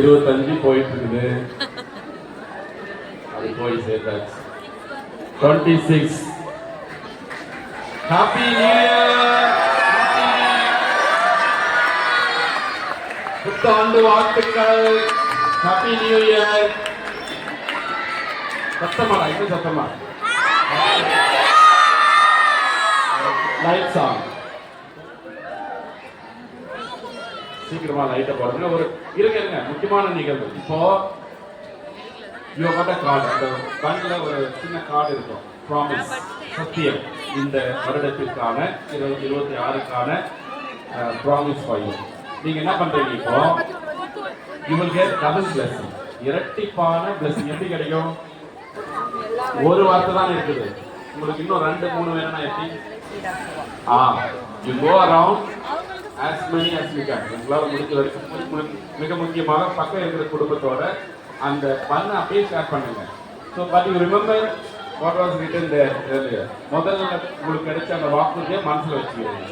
25 போயிட்டு இருக்குது. அது போய் சேர்த்தாச்சு. 26. Happy new year. புத்தாண்டு வாழ்த்துக்கள். Happy new year. சத்தமா இன்னும் சத்தமா லைட் சாங். சீக்கிரமா லைட்டை போடுங்க. ஒரு இருங்க முக்கியமான நிகழ்வு. இப்போ யோகாட்ட கார்டு, அந்த கண்ணில் ஒரு சின்ன கார்டு இருக்கும். ப்ராமிஸ், சத்தியம். இந்த வருடத்திற்கான 2026க்கான ப்ராமிஸ் ஃபைல். நீங்க என்ன பண்றீங்க? இப்போ you will get double blessing, இரட்டிப்பான பிளஸிங். எப்படி கிடைக்கும்? ஒரு வார்த்தை தான் இருக்குது, உங்களுக்கு இன்னும் 2-3 வேணும்னா எப்படி? You go around as many as you can. உங்களால் முடிஞ்ச வரைக்கும் மிக முக்கியமாக பக்கம் இருக்கிற குடும்பத்தோட அந்த பண்ணை அப்படியே ஷேர் பண்ணுங்க. So but you remember what was written there earlier. முதல்ல உங்களுக்கு கிடைச்ச அந்த வாக்குறுதியை மனசில் வச்சுக்கிறீங்க.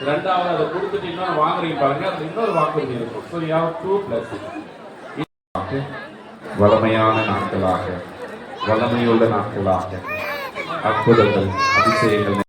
ரெண்டாவது அதை கொடுத்துட்டு இன்னொன்று வாங்குறீங்க பாருங்க, அது இன்னொரு வாக்குறுதி இருக்கும். So you have 2 +. வளமையான நாட்களாக, வளமையுள்ள நாட்களாக, அற்புதங்கள், அதிசயங்கள்